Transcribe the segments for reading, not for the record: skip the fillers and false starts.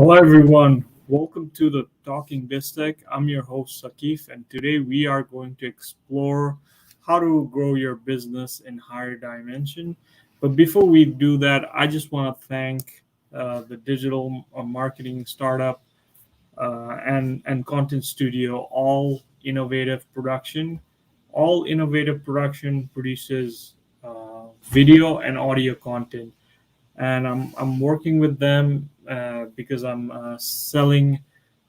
Hello, everyone. Welcome to the Talking BizTech. I'm your host, Saqif, and today we are going to explore how to grow your business in higher dimension. But before we do that, I just want to thank the digital marketing startup and content studio, All Innovative Production produces video and audio content, and I'm working with them because I'm selling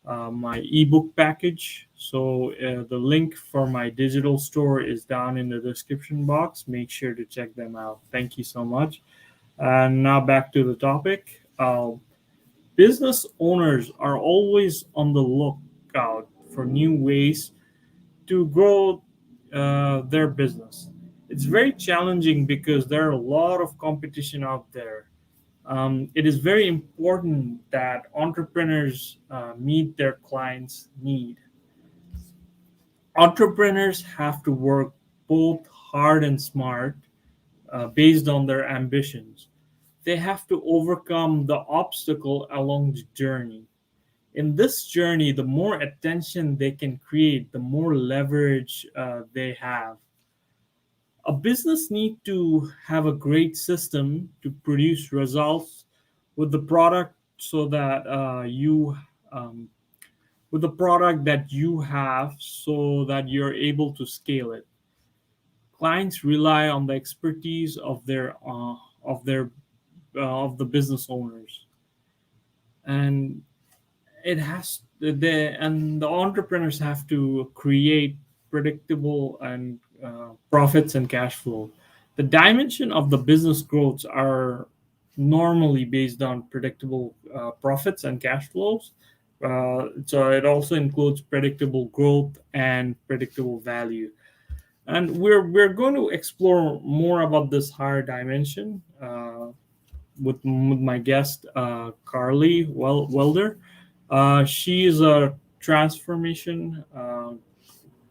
my ebook package. So the link for my digital store is down in the description box. Make sure to check them out. Thank you so much. And now back to the topic. Business owners are always on the lookout for new ways to grow their business. It's very challenging because there are a lot of competition out there. It is very important that entrepreneurs meet their clients' need. Entrepreneurs have to work both hard and smart based on their ambitions. They have to overcome the obstacle along the journey. In this journey, the more attention they can create, the more leverage they have. A business need to have a great system to produce results with the product so that you with the product that you have so that you're able to scale it. Clients rely on the expertise of the business owners, and the entrepreneurs have to create predictable and profits and cash flow. The dimension of the business growths are normally based on predictable profits and cash flows. So it also includes predictable growth and predictable value. And we're going to explore more about this higher dimension with my guest, Karlee Welder. She is a transformation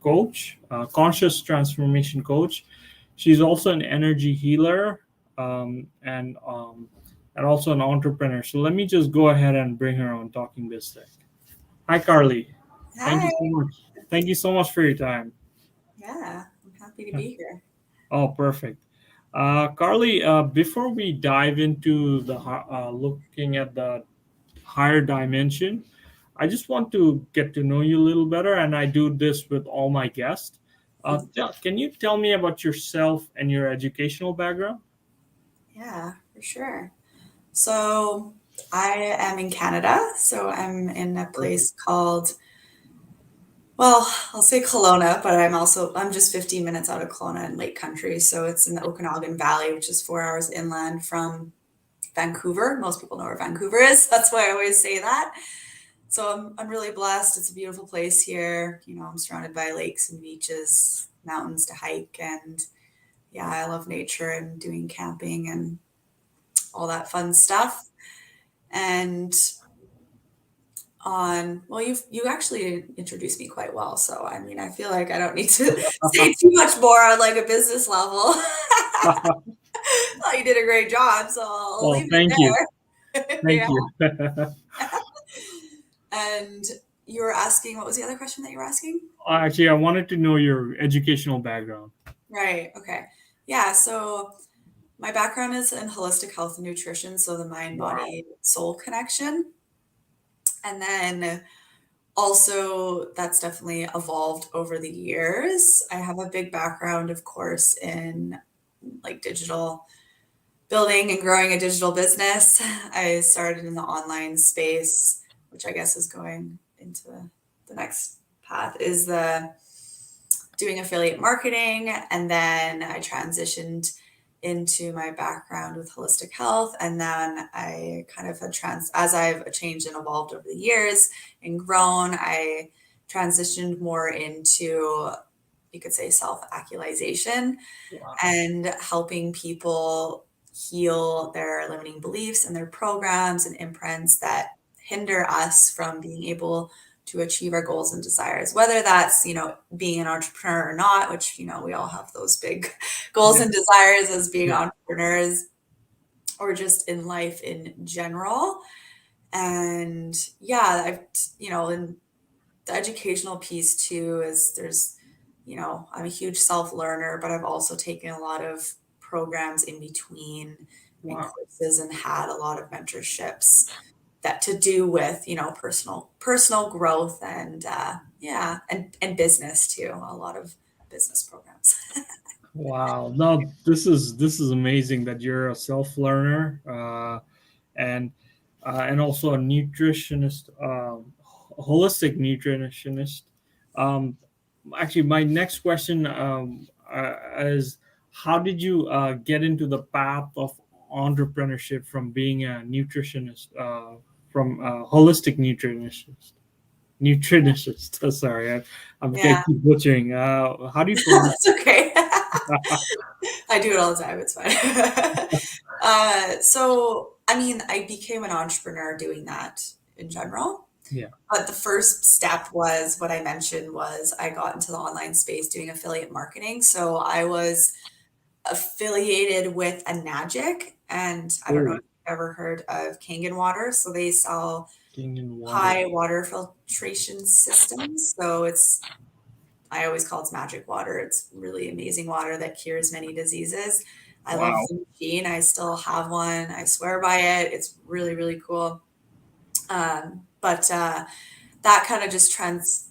coach, conscious transformation coach. She's also an energy healer, and also an entrepreneur. So let me just go ahead and bring her on Talking Biz Tech. Hi, Karlee. Thank Hi. you so much. Thank you so much for your time. Yeah, I'm happy to be here. Oh, perfect. Karlee, before we dive into looking at the higher dimension, I just want to get to know you a little better, and I do this with all my guests. Can you tell me about yourself and your educational background? Yeah, for sure. So I am in Canada. So I'm in a Perfect. place called, well, I'll say Kelowna, but I'm just 15 minutes out of Kelowna in Lake Country. So it's in the Okanagan Valley, which is 4 hours inland from Vancouver. Most people know where Vancouver is. That's why I always say that. So I'm really blessed. It's a beautiful place here. I'm surrounded by lakes and beaches, mountains to hike, and yeah, I love nature and doing camping and all that fun stuff. And well, you actually introduced me quite well. So I mean, I feel like I don't need to say too much more on like a business level. Well, you did a great job, so I'll Oh, leave thank you. it there. Thank Yeah. you. And you were asking, what was the other question that you were asking? Actually, I wanted to know your educational background. Right. Okay. Yeah. So my background is in holistic health and nutrition, so the mind, Wow. body, soul connection. And then also, that's definitely evolved over the years. I have a big background, of course, in like digital building and growing a digital business. I started in the online space, which I guess is going into the next path, is the doing affiliate marketing. And then I transitioned into my background with holistic health. And then I kind of as I've changed and evolved over the years and grown, I transitioned more into, you could say, self actualization Wow. and helping people heal their limiting beliefs and their programs and imprints that hinder us from being able to achieve our goals and desires, whether that's, being an entrepreneur or not, which, we all have those big goals Yeah. and desires as being Yeah. entrepreneurs, or just in life in general. And yeah, and the educational piece too is I'm a huge self learner, but I've also taken a lot of programs in between and Wow. courses and had a lot of mentorships that to do with, personal growth and and business too. A lot of business programs. Wow. No, this is amazing that you're a self learner, and and also a nutritionist, holistic nutritionist. Um, Actually, my next question is, how did you get into the path of entrepreneurship from being a nutritionist, from holistic nutritionist? Nutritionist. Sorry, I Yeah, keep butchering. How do you pronounce? that's okay. I do it all the time. It's fine. So, I mean, I became an entrepreneur doing that in general. Yeah. But the first step was what I mentioned was I got into the online space doing affiliate marketing. So I was affiliated with a Nagic, and I don't know if Oh, you've ever heard of Kangen Water. So they sell king in water. high water filtration systems. I always call it magic water. It's really amazing water that cures many diseases. I love Wow. the machine. I still have one. I swear by it. It's really, really cool. But that kind of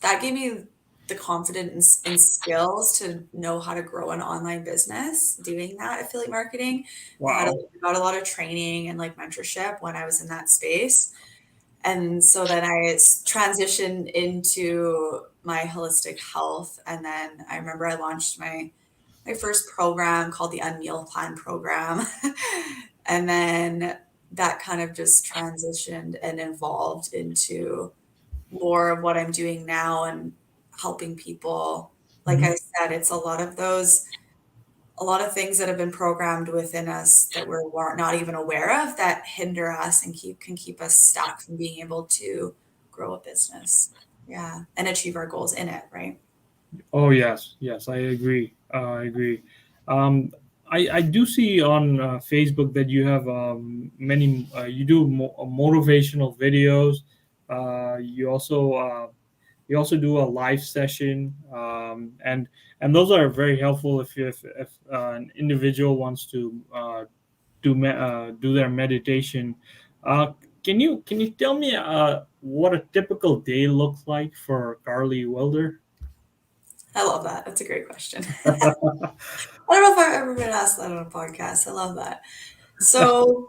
that gave me the confidence and skills to know how to grow an online business doing that affiliate marketing. Wow. Got a lot of training and like mentorship when I was in that space. And so then transitioned into my holistic health. And then I remember I launched my first program called the Unmeal Plan program. And then that kind of just transitioned and evolved into more of what I'm doing now and helping people. Like Mhm. I said, it's a lot of things that have been programmed within us that we're not even aware of that hinder us and can keep us stuck from being able to grow a business. Yeah. And achieve our goals in it, right? Oh yes, yes, I agree. I agree. Um, I do see on Facebook that you have many. You do motivational videos. You also do a live session, and those are very helpful if an individual wants to do their meditation. Uh, can you tell me what a typical day looks like for Karlee Welder? I love that. That's a great question. I don't know if I've ever been asked that on a podcast. I love that. So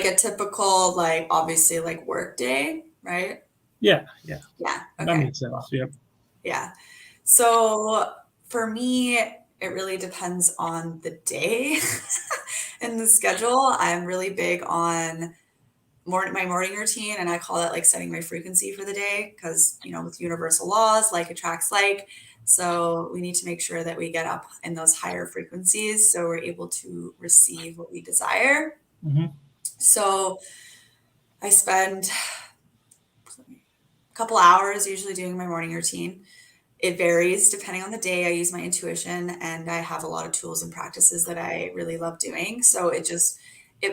a typical, like obviously like work day, right? Yeah, yeah, Yeah. that Okay. makes sense. Yep. Yeah. So for me, it really depends on the day and the schedule. I'm really big on my morning routine, and I call that like setting my frequency for the day because, with universal laws, like attracts like. So we need to make sure that we get up in those higher frequencies so we're able to receive what we desire. Hmm. So I spend a couple hours usually doing my morning routine. It varies depending on the day. I use my intuition and I have a lot of tools and practices that I really love doing. So it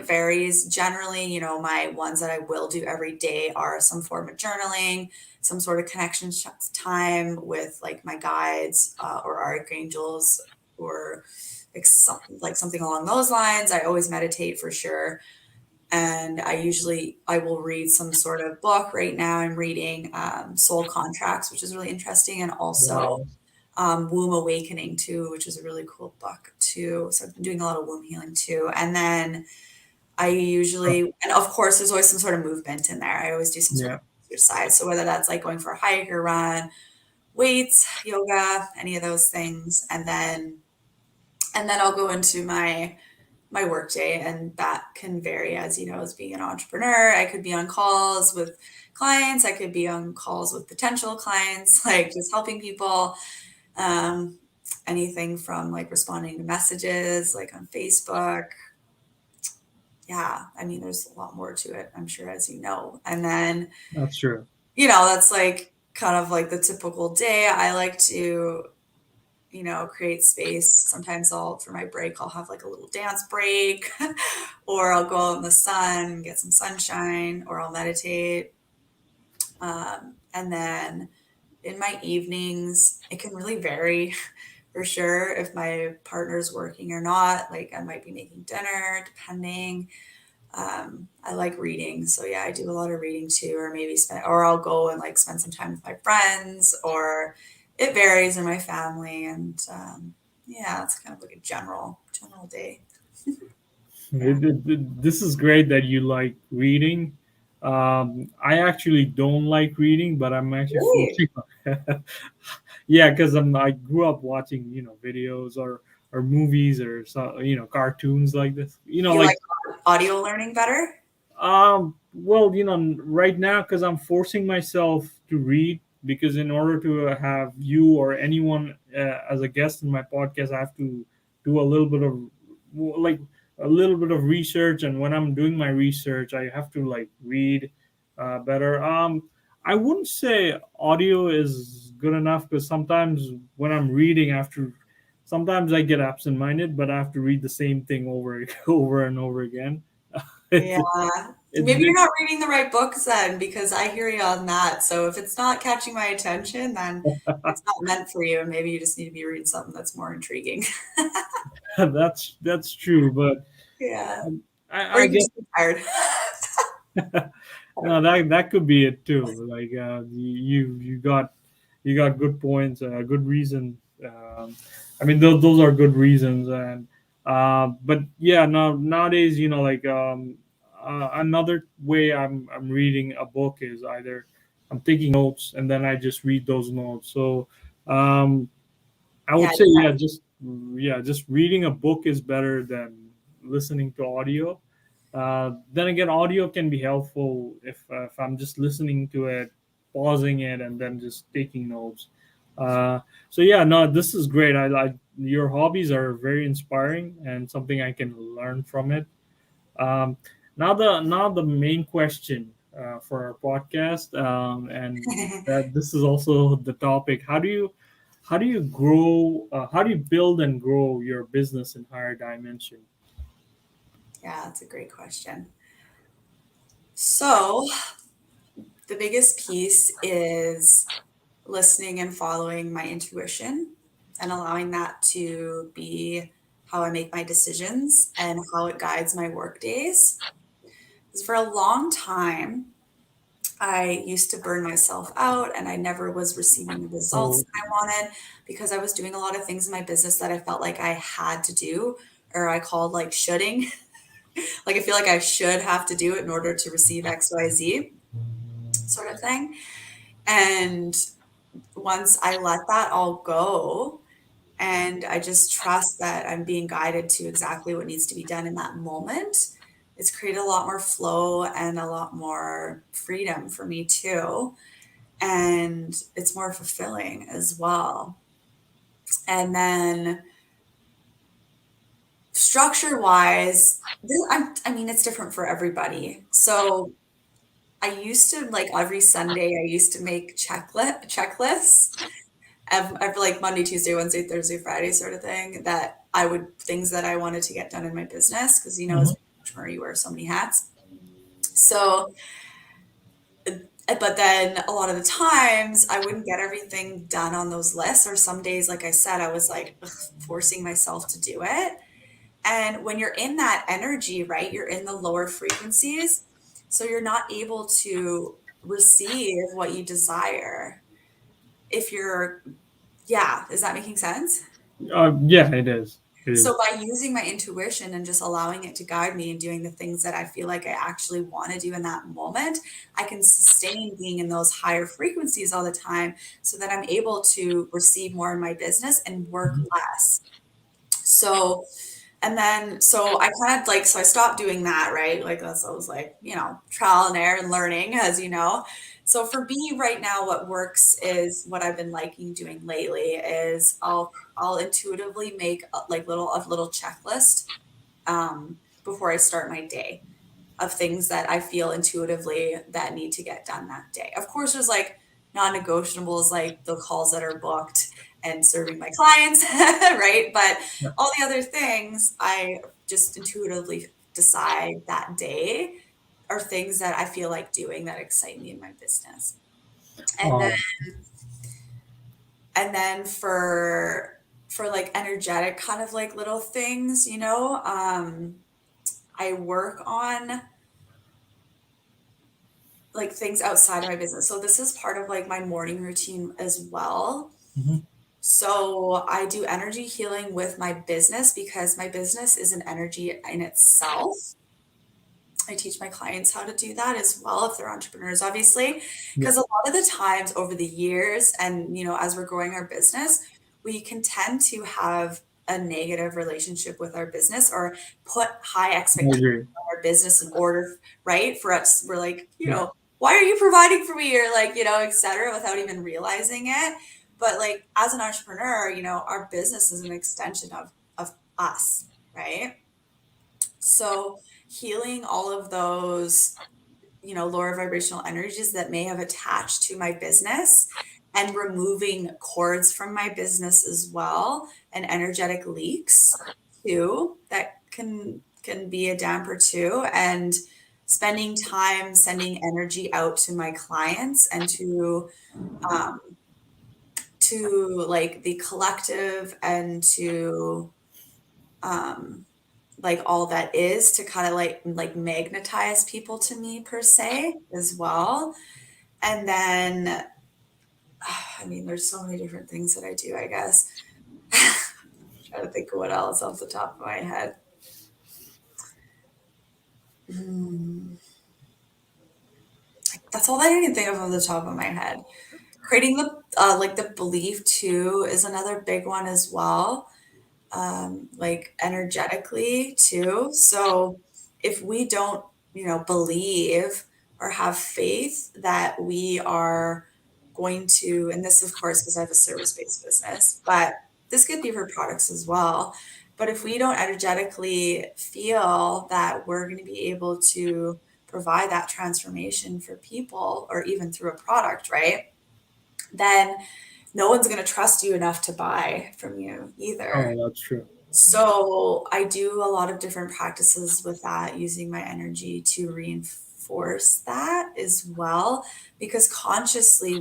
varies. Generally, my ones that I will do every day are some form of journaling, some sort of connection time with like my guides or archangels or like something along those lines. I always meditate for sure. And I will read some sort of book. Right now I'm reading Soul Contracts, which is really interesting, and also Wow. Womb Awakening too, which is a really cool book too. So I've been doing a lot of womb healing too. And then and of course there's always some sort of movement in there. I always do some sort Yeah. of exercise. So whether that's like going for a hike or run, weights, yoga, any of those things. And then I'll go into my work day, and that can vary, as as being an entrepreneur. I could be on calls with clients, I could be on calls with potential clients, like just helping people. um, Anything from like responding to messages like on Facebook. Yeah, I mean there's a lot more to it, I'm sure, as you know. And then That's true. that's like kind of like the typical day. I like to create space. Sometimes for my break, I'll have like a little dance break, or I'll go out in the sun and get some sunshine, or I'll meditate. And then in my evenings, it can really vary for sure if my partner's working or not. Like I might be making dinner, depending. I like reading, so yeah, I do a lot of reading too, or I'll go and like spend some time with my friends, or it varies in my family, and yeah, it's kind of like a general day. Yeah. This is great that you like reading. I actually don't like reading, but I'm actually Really? forcing. Yeah, because I grew up watching videos or movies or cartoons like this. You Like like audio learning better? well, right now, because I'm forcing myself to read, because in order to have you or anyone as a guest in my podcast, I have to do a little bit of like a little bit of research, and when I'm doing my research, I have to like read better. I wouldn't say audio is good enough, because sometimes when I'm reading, after sometimes I get absent-minded, but I have to read the same thing over over and over again. it's Yeah. Maybe you're it, not reading the right books then, because I hear you on that. So if it's not catching my attention, then it's not meant for you, and maybe you just need to be reading something that's more intriguing. that's true, but Yeah. Or I you can guess just be tired. no, that could be it too. Like you got good points, good reason. I mean, those are good reasons, and but yeah, now nowadays, like another way I'm reading a book is either I'm taking notes and then I just read those notes. So um, I Yeah, would say just reading a book is better than listening to audio. Then again, audio can be helpful if I'm just listening to it, pausing it, and then just taking notes. Uh, so yeah, no, this is great. I like your hobbies are very inspiring and something I can learn from it. Um, now the main question for our podcast, and that this is also the topic. How do you grow? How do you build and grow your business in higher dimension? yeah, that's a great question. So the biggest piece is listening and following my intuition and allowing that to be how I make my decisions and how it guides my work days. Because for a long time, I used to burn myself out and I never was receiving the results Oh, that I wanted, because I was doing a lot of things in my business that I felt like I had to do, or I called like shoulding. Like I feel like I should have to do it in order to receive XYZ sort of thing. And once I let that all go, and I just trust that I'm being guided to exactly what needs to be done in that moment, it's created a lot more flow and a lot more freedom for me too. And it's more fulfilling as well. And then structure wise, I mean, it's different for everybody. So I used to, like, every Sunday, I used to make checklists of like Monday, Tuesday, Wednesday, Thursday, Friday sort of thing, that things that I wanted to get done in my business. Cause as mhm. an entrepreneur, you wear so many hats. So, but then a lot of the times I wouldn't get everything done on those lists. Or some days, like I said, I was like forcing myself to do it. And when you're in that energy, right, you're in the lower frequencies. So you're not able to receive what you desire. If you're, yeah, is that making sense? Yeah, it is. It is. So by using my intuition and just allowing it to guide me and doing the things that I feel like I actually want to do in that moment, I can sustain being in those higher frequencies all the time, so that I'm able to receive more in my business and work Mhm. less. So, and then, so I kind of like, so I stopped doing that, right? Like that's, I was like, trial and error and learning, as you know. So for me right now, what works is what I've been liking doing lately is I'll intuitively make like a little checklist before I start my day, of things that I feel intuitively that need to get done that day. Of course, there's like non-negotiables, like the calls that are booked and serving my clients, right? But Yeah. all the other things, I just intuitively decide that day are things that I feel like doing that excite me in my business. And then Um, for like energetic kind of like little things, I work on like things outside of my business. So this is part of like my morning routine as well. mhm. So I do energy healing with my business because my business is an energy in itself. I teach my clients how to do that as well if they're entrepreneurs, obviously, Yeah, because a lot of the times over the years and, as we're growing our business, we can tend to have a negative relationship with our business or put high I expectations agree. on our business in order, right? For us, we're like, Yeah, why are you providing for me? Or like, et cetera, without even realizing it. But like as an entrepreneur, our business is an extension of us, right? So healing all of those, lower vibrational energies that may have attached to my business and removing cords from my business as well and energetic leaks too that can be a damper too, and spending time sending energy out to my clients and um to like the collective and to um like all that is to kind of like magnetize people to me per se as well. And then I mean there's so many different things that I do, I guess. Trying to think of what else off the top of my head. Hmm. That's all that I can think of off the top of my head. Creating the like the belief too is another big one as well. Like energetically too. So if we don't, believe or have faith that we are going to, and this of course, because I have a service-based business, but this could be for products as well. But if we don't energetically feel that we're going to be able to provide that transformation for people or even through a product, right? Then no one's going to trust you enough to buy from you either. oh, that's true. So I do a lot of different practices with that, using my energy to reinforce that as well, because consciously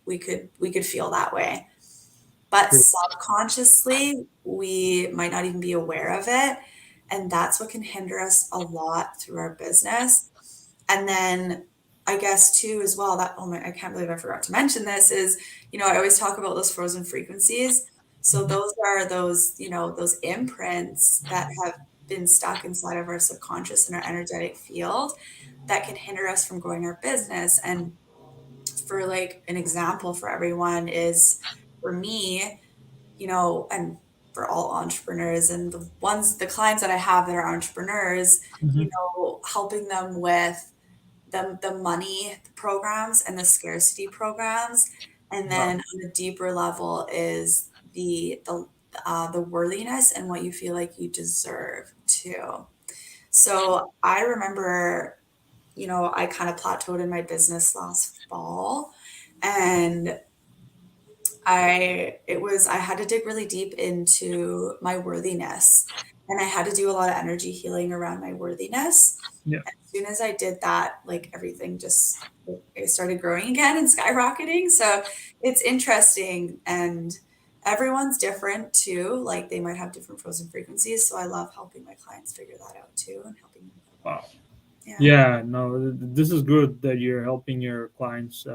we could feel that way, but True. subconsciously we might not even be aware of it, and that's what can hinder us a lot through our business. And then I guess too as well that, oh my, I can't believe I forgot to mention this is, I always talk about those frozen frequencies. So Mhm. those are those imprints that have been stuck inside of our subconscious and our energetic field that can hinder us from growing our business. And for like an example for everyone is for me, and for all entrepreneurs and the clients that I have that are entrepreneurs, Mhm. helping them with the money programs and the scarcity programs. And Wow. then on a deeper level is the worthiness and what you feel like you deserve too. So I remember, I kind of plateaued in my business last fall, and I had to dig really deep into my worthiness, and I had to do a lot of energy healing around my worthiness. Yeah. As soon as I did that, like everything just it started growing again and skyrocketing. So it's interesting, and everyone's different too. Like they might have different frozen frequencies. So I love helping my clients figure that out too and helping them know that. Wow. Yeah. Yeah. No, this is good that you're helping your clients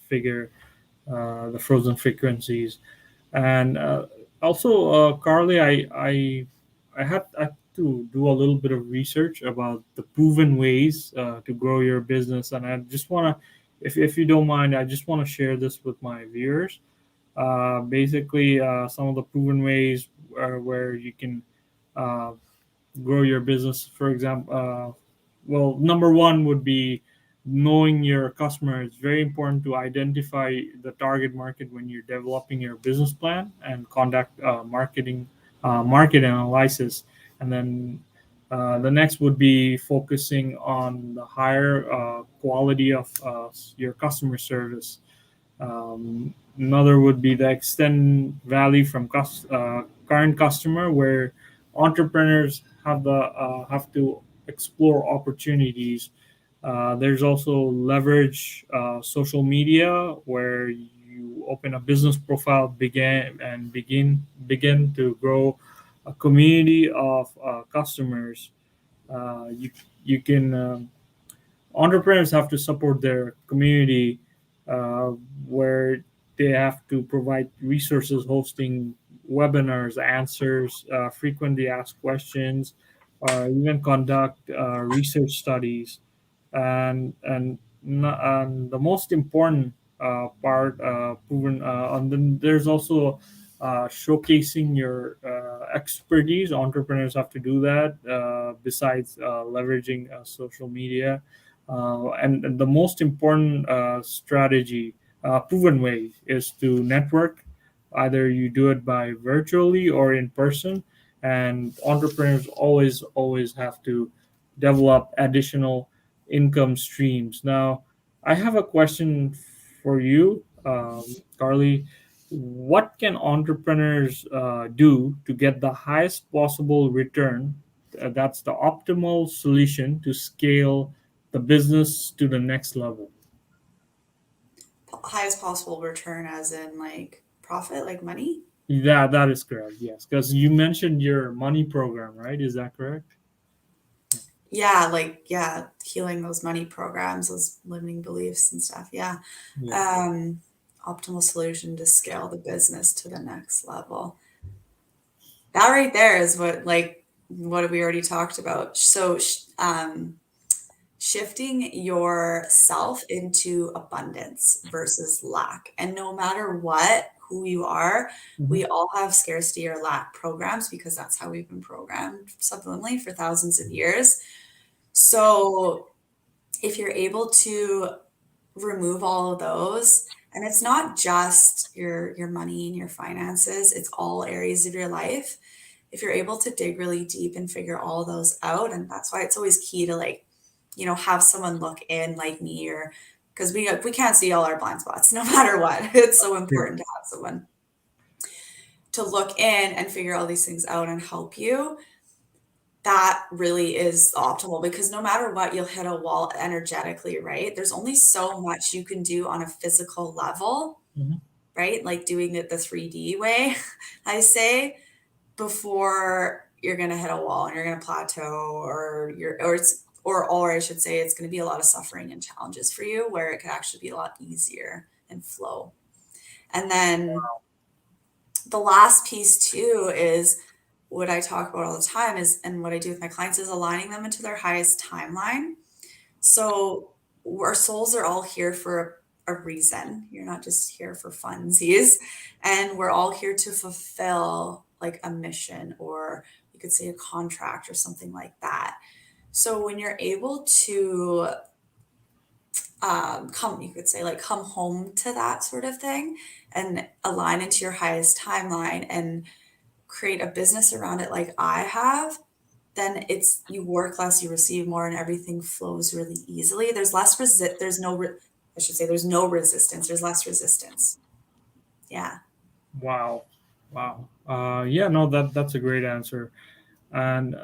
figure the frozen frequencies. And also, Carly, I had to do a little bit of research about the proven ways to grow your business, and I just want to, if you don't mind, I just want to share this with my viewers. Basically, some of the proven ways where you can uh, grow your business. For example, well, number one would be knowing your customer. It's very important to identify the target market when you're developing your business plan and conduct market analysis. And then the next would be focusing on the higher quality of your customer service. Another would be the extend value from current customer, where entrepreneurs have to explore opportunities. There's also leverage social media, where you open a business profile, begin to grow a community of customers. You can entrepreneurs have to support their community, uh, where they have to provide resources, hosting webinars, answers, frequently asked questions, or even conduct research studies. And the most important part, proven, and then there's also showcasing your expertise. Entrepreneurs have to do that, besides leveraging social media. And the most important strategy, proven way, is to network. Either you do it by virtually or in person. And entrepreneurs always have to develop additional income streams. Now, I have a question for you, Carly. What can entrepreneurs do to get the highest possible return? That's the optimal solution to scale the business to the next level. Highest possible return, as in like profit, like money. Yeah, that is correct. Yes, because you mentioned your money program, right? Is that correct? Yeah, like yeah, healing those money programs, those limiting beliefs and stuff. Yeah. Yeah. Um, Optimal solution to scale the business to the next level. That right there is what we already talked about. So shifting yourself into abundance versus lack. And no matter what, who you are, Mhm. we all have scarcity or lack programs because that's how we've been programmed subliminally for thousands of years. So if you're able to remove all of those, and it's not just your money and your finances, it's all areas of your life. If you're able to dig really deep and figure all those out, and that's why it's always key to like, have someone look in like me, or because we can't see all our blind spots no matter what. It's so Yeah. important to have someone to look in and figure all these things out and help you. That really is optimal because no matter what, you'll hit a wall energetically, right? There's only so much you can do on a physical level, Mhm. right? Like doing it the 3D way, I say, before you're going to hit a wall and you're going to plateau, or I should say it's going to be a lot of suffering and challenges for you, where it could actually be a lot easier and flow. And then the last piece too is what I talk about all the time is, and what I do with my clients is aligning them into their highest timeline. So our souls are all here for a reason. You're not just here for funsies. And we're all here to fulfill like a mission, or you could say a contract or something like that. So when you're able to you could say like come home to that sort of thing and align into your highest timeline and create a business around it like I have, then it's you work less, you receive more, and everything flows really easily. There's less there's no I should say there's no resistance. There's less resistance. Yeah. Wow. Wow. Yeah, no, that's a great answer. And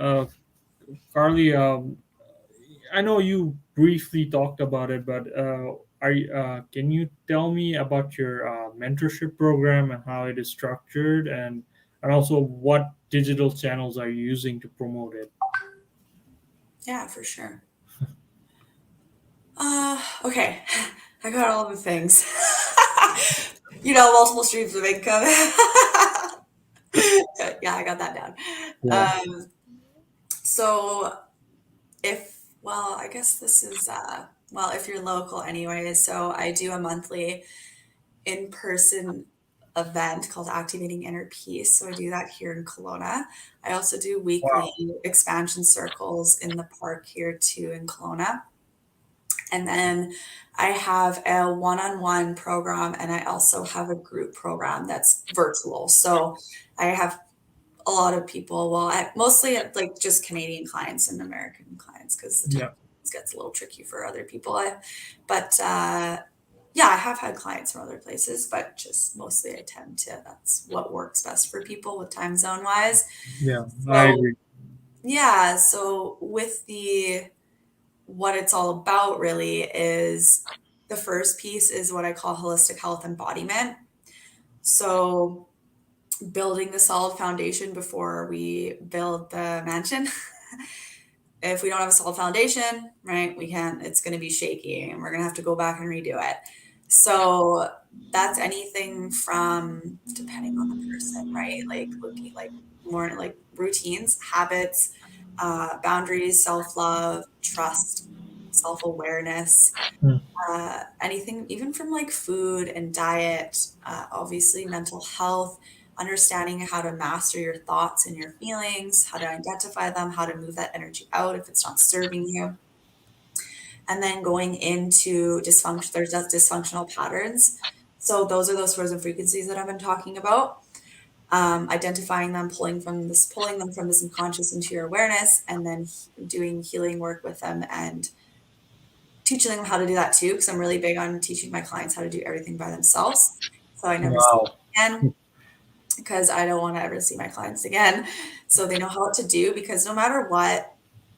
Carly, I know you briefly talked about it, but can you tell me about your mentorship program and how it is structured, and also what digital channels are you using to promote it? Yeah, for sure. Okay. I got all the things. Multiple streams of income. Yeah, I got that down. Yeah. So I guess this is, if you're local anyway, so I do a monthly in-person event called Activating Inner Peace. So I do that here in Kelowna. I also do weekly Wow. expansion circles in the park here too in Kelowna. And then I have a one-on-one program, and I also have a group program that's virtual. So I have a lot of people, mostly like just Canadian clients and American clients because the time Yeah. gets a little tricky for other people. But Yeah, I have had clients from other places, but just mostly I tend to, that's what works best for people with time zone wise. Yeah, I So agree. yeah, so with what it's all about really is the first piece is what I call holistic health embodiment. So building the solid foundation before we build the mansion. If we don't have a solid foundation, right, we can't, it's going to be shaky and we're going to have to go back and redo it. So that's anything from, depending on the person, right? Like looking like more like routines, habits, boundaries, self-love, trust, self-awareness, Mm. anything, even from like food and diet, obviously mental health, understanding how to master your thoughts and your feelings, how to identify them, how to move that energy out if it's not serving you. And then going into dysfunction, there's that dysfunctional patterns. So those are those frozen frequencies that I've been talking about. Identifying them, pulling them from this unconscious into your awareness, and then doing healing work with them and teaching them how to do that too, because I'm really big on teaching my clients how to do everything by themselves. So I never see Wow. them again because I don't want to ever see my clients again. So they know how to do, because no matter what,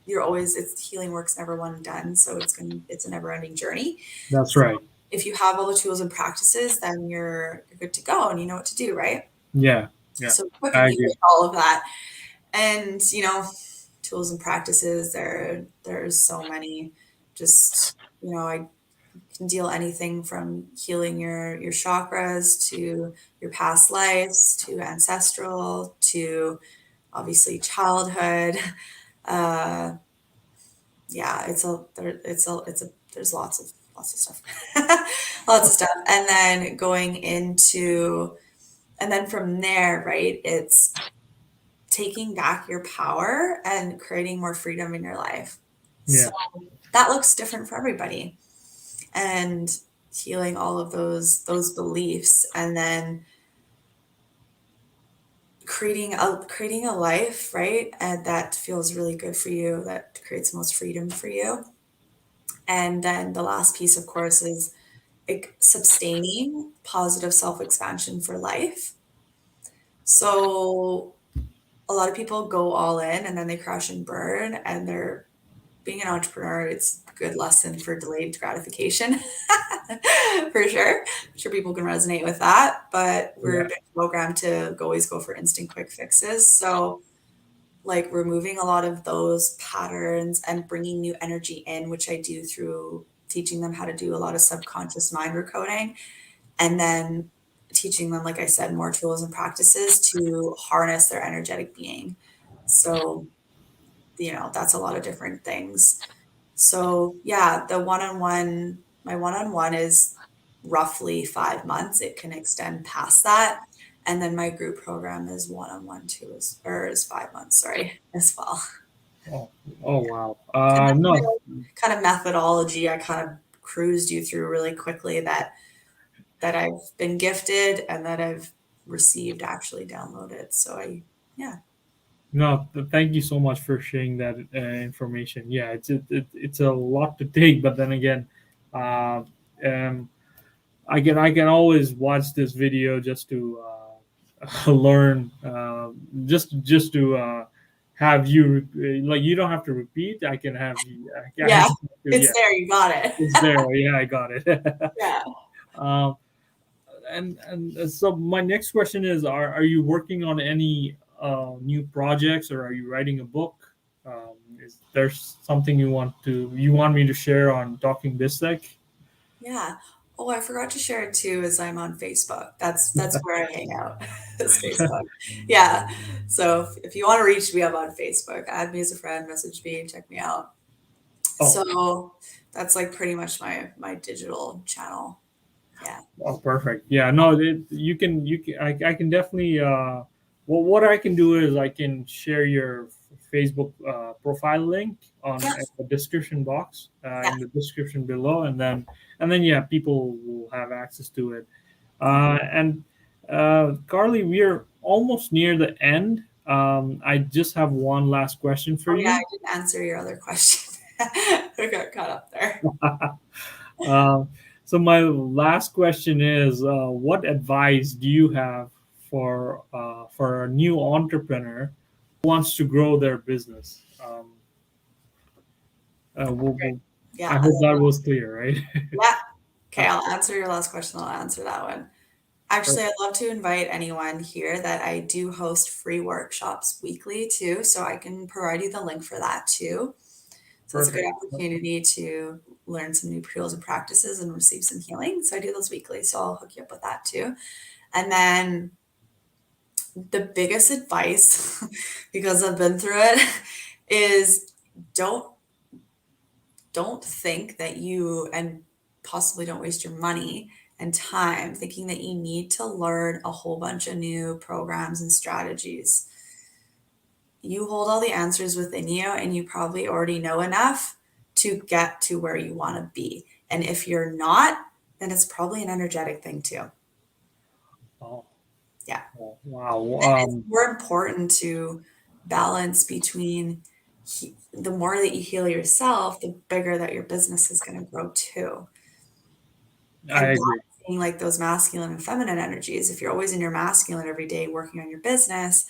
you're always, it's healing work's never one and done. So it's a never ending journey. That's So right. if you have all the tools and practices, then you're good to go and you know what to do, right? Yeah, yeah, So equipping I you agree. with all of that. And tools and practices, there's so many. Just, I can deal anything from healing your chakras to your past lives to ancestral to obviously childhood. Uh, yeah, there's lots of stuff, lots of stuff, and then and then from there, right? It's taking back your power and creating more freedom in your life. So Yeah, that looks different for everybody. And healing all of those beliefs, and then creating a life, right? And that feels really good for you, that creates the most freedom for you. And then the last piece, of course, is like sustaining positive self-expansion for life. So a lot of people go all in and then they crash and burn, and they're being an entrepreneur, it's a good lesson for delayed gratification. For sure. I'm sure people can resonate with that, but we're yeah, been programmed to always go for instant quick fixes. So like removing a lot of those patterns and bringing new energy in, which I do through teaching them how to do a lot of subconscious mind recoding, and then teaching them, like I said, more tools and practices to harness their energetic being. So, that's a lot of different things. So yeah, my one-on-one is roughly 5 months. It can extend past that. And then my group program is one-on-one too, is 5 months, sorry, as well. oh, oh wow. And that's No, my kind of methodology I kind of cruised you through really quickly, that I've been gifted and that I've received actually downloaded. So yeah. no, thank you so much for sharing that information. Yeah, it's a lot to take, but then again, uh, um, I can always watch this video just to learn, just to have you like you don't have to repeat. I can have you. I Yeah, just have to, it's yeah, there. You got it. it's there. Yeah, I got it. Yeah. um, and so my next question is: Are you working on any new projects, or are you writing a book? Is there something you want me to share on Talking BizTech? Yeah. Oh, I forgot to share it too, as I'm on Facebook. That's where I hang out. Is Facebook. Yeah. So if you want to reach me, I'm on Facebook. Add me as a friend, message me, check me out. Oh, So that's like pretty much my digital channel. Yeah. oh, perfect. Yeah, no, I can definitely. Well, what I can do is I can share your Facebook profile link on Yeah. the description box Yeah. in the description below, and then yeah, people will have access to it. Yeah. And Carly, we are almost near the end. I just have one last question for Oh yeah, I you. didn't answer your other question. I got caught up there. uh, So my last question is, what advice do you have for a new entrepreneur who wants to grow their business? Yeah. I hope that was clear, right? Yeah. Okay, I'll answer your last question. I'll answer that one. Actually, I'd love to invite anyone here that I do host free workshops weekly too, so I can provide you the link for that too. So it's a good Perfect. opportunity to learn some new tools and practices and receive some healing. So I do those weekly, so I'll hook you up with that too. And then the biggest advice, because I've been through it, is don't don't think that you and possibly don't waste your money and time thinking that you need to learn a whole bunch of new programs and strategies. You hold all the answers within you, and you probably already know enough to get to where you want to be. And if you're not, then it's probably an energetic thing too. Oh, Yeah. wow. It's more important to balance between the more that you heal yourself, the bigger that your business is going to grow too. I And agree. balancing like those masculine and feminine energies. If you're always in your masculine every day working on your business,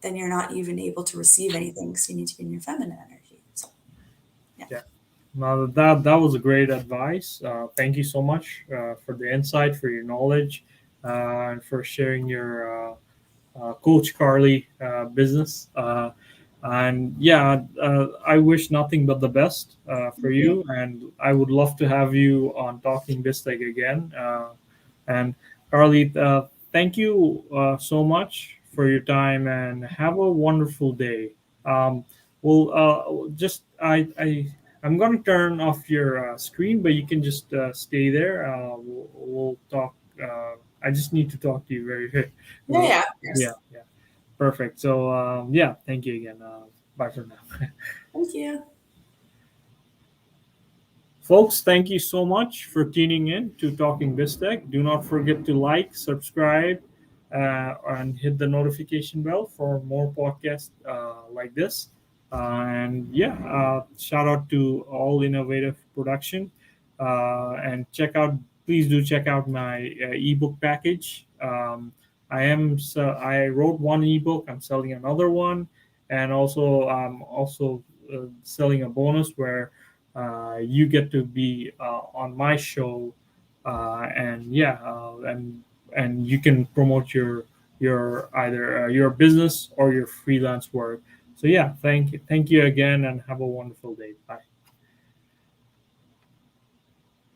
then you're not even able to receive anything. So you need to be in your feminine energy. So yeah. Yeah. Now that was a great advice. Thank you so much for the insight, for your knowledge, and for sharing your Coach Karlee business. And yeah, I wish nothing but the best for Thank you. you. And I would love to have you on Talking BizTech again. And Karlee, thank you so much for your time and have a wonderful day. Well, just I'm going to turn off your screen, but you can just stay there. We'll talk. I just need to talk to you very, Yeah, yeah, of yeah, course. yeah. Perfect. So, yeah, thank you again. Bye for now. Thank you. Folks, thank you so much for tuning in to Talking BizTech. Do not forget to like, subscribe, and hit the notification bell for more podcasts like this. And yeah, shout out to All Innovative Production. And please do check out my ebook package. I wrote one ebook. I'm selling another one, and also I'm also selling a bonus where you get to be on my show, and yeah, and you can promote your either your business or your freelance work. So yeah, thank you again, and have a wonderful day. Bye.